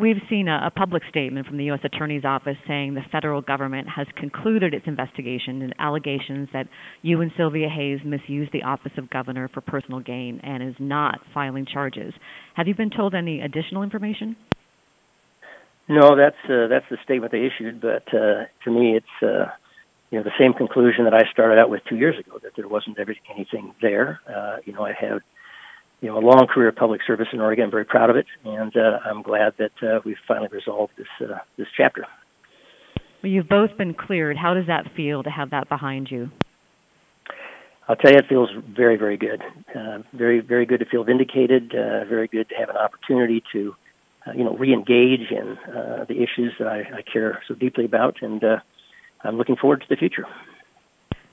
We've seen a public statement from the U.S. Attorney's Office saying the federal government has concluded its investigation and allegations that you and Cylvia Hayes misused the office of governor for personal gain and is not filing charges. Have you been told any additional information? No, that's the statement they issued, but to me it's the same conclusion that I started out with 2 years ago, that there wasn't anything there. I had a long career of public service in Oregon. I'm very proud of it, and I'm glad that we've finally resolved this chapter. Well, you've both been cleared. How does that feel to have that behind you? I'll tell you, it feels very, very good. Very, very good to feel vindicated. Very good to have an opportunity to, re-engage in the issues that I care so deeply about, and I'm looking forward to the future.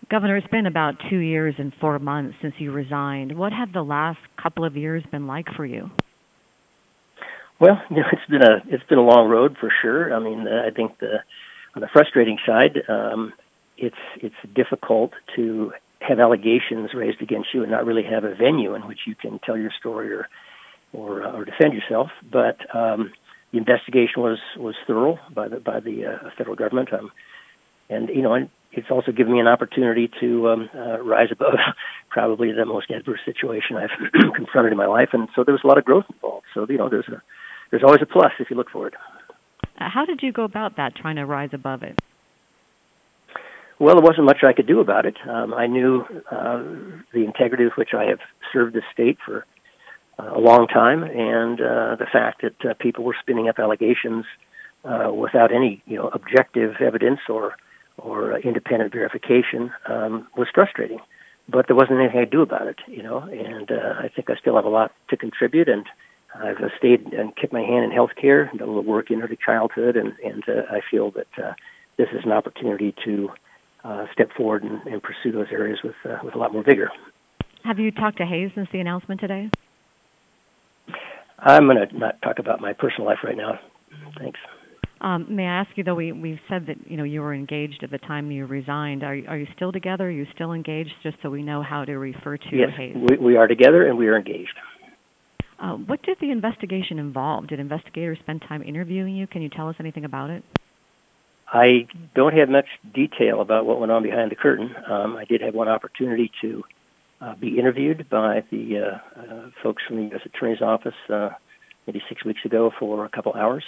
Governor, it's been about 2 years and 4 months since you resigned. What have the last couple of years been like for you? Well, it's been a long road for sure. I mean, I think on the frustrating side, it's difficult to have allegations raised against you and not really have a venue in which you can tell your story or defend yourself. But the investigation was thorough by the federal government, and it's also given me an opportunity to rise above probably the most adverse situation I've confronted in my life, and so there was a lot of growth involved. So there's always a plus if you look for it. How did you go about that, trying to rise above it? Well, there wasn't much I could do about it. I knew the integrity with which I have served this state for a long time, and the fact that people were spinning up allegations without any objective evidence or independent verification was frustrating. But there wasn't anything I could do about it, and I think I still have a lot to contribute, and I've stayed and kept my hand in healthcare, done a little work in early childhood, and I feel that this is an opportunity to step forward and pursue those areas with a lot more vigor. Have you talked to Hayes since the announcement today? I'm going to not talk about my personal life right now. Thanks. May I ask you, though, we've said that you were engaged at the time you resigned. Are you still together? Are you still engaged, just so we know how to refer to yes, Hayes? Yes, we are together and we are engaged. What did the investigation involve? Did investigators spend time interviewing you? Can you tell us anything about it? I don't have much detail about what went on behind the curtain. I did have one opportunity to be interviewed by the folks from the U.S. Attorney's Office maybe 6 weeks ago for a couple hours.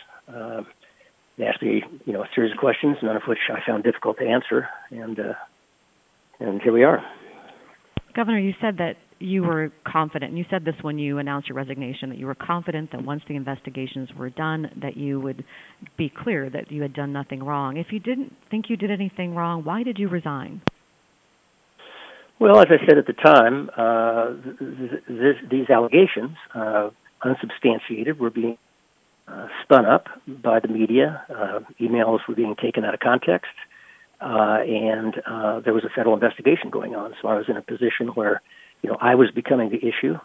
They asked me, a series of questions, none of which I found difficult to answer, and here we are. Governor, you said that you were confident, and you said this when you announced your resignation, that you were confident that once the investigations were done, that you would be clear that you had done nothing wrong. If you didn't think you did anything wrong, why did you resign? Well, as I said at the time, these allegations, unsubstantiated, were being spun up by the media. Emails were being taken out of context, and there was a federal investigation going on. So I was in a position where, I was becoming the issue.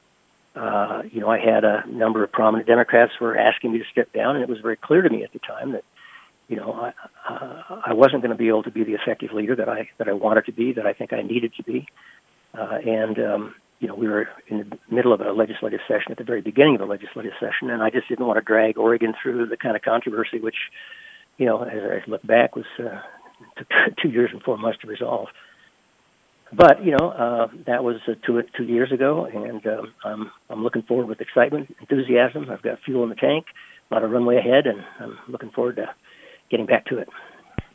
I had a number of prominent Democrats who were asking me to step down, and it was very clear to me at the time that, I wasn't going to be able to be the effective leader that I wanted to be, that I think I needed to be. We were in the middle of a legislative session, at the very beginning of a legislative session, and I just didn't want to drag Oregon through the kind of controversy which, as I look back, took 2 years and 4 months to resolve. But, that was 2 years ago, and I'm looking forward with excitement, enthusiasm. I've got fuel in the tank, a lot of runway ahead, and I'm looking forward to getting back to it.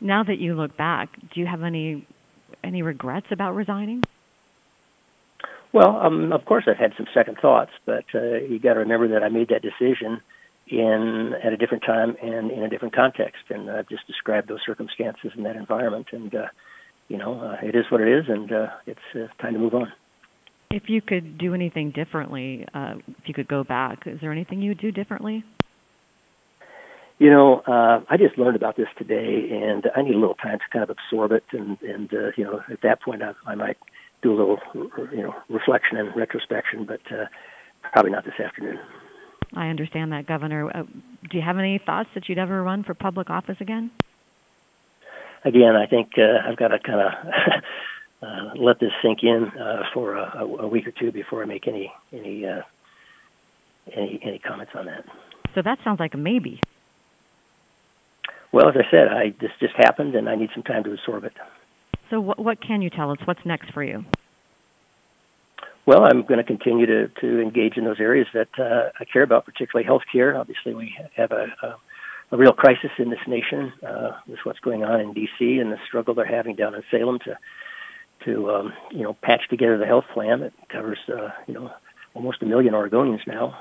Now that you look back, do you have any regrets about resigning? Well, of course I've had some second thoughts, but you got to remember that I made that decision at a different time and in a different context, and I've just described those circumstances in that environment, and it is what it is, and it's time to move on. If you could do anything differently, if you could go back, is there anything you would do differently? I just learned about this today, and I need a little time to kind of absorb it, and at that point I might do a little, reflection and retrospection, but probably not this afternoon. I understand that, Governor. Do you have any thoughts that you'd ever run for public office again? Again, I think I've got to kind of let this sink in for a week or two before I make any comments on that. So that sounds like a maybe. Well, as I said, this just happened, and I need some time to absorb it. So what can you tell us? What's next for you? Well, I'm going to continue to engage in those areas that I care about, particularly healthcare. Obviously, we have a real crisis in this nation with what's going on in D.C. and the struggle they're having down in Salem to patch together the health plan. It covers almost 1 million Oregonians now.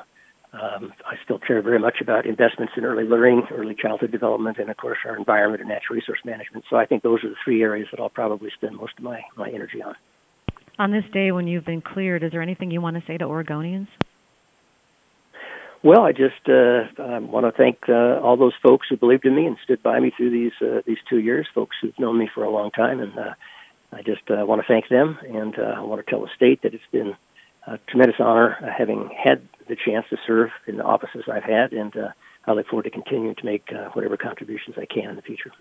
I still care very much about investments in early learning, early childhood development, and of course our environment and natural resource management. So I think those are the 3 areas that I'll probably spend most of my energy on. On this day when you've been cleared, is there anything you want to say to Oregonians? Well, I just want to thank all those folks who believed in me and stood by me through these 2 years, folks who've known me for a long time, and I just want to thank them, and I want to tell the state that it's been a tremendous honor having had the chance to serve in the offices I've had, and I look forward to continuing to make whatever contributions I can in the future.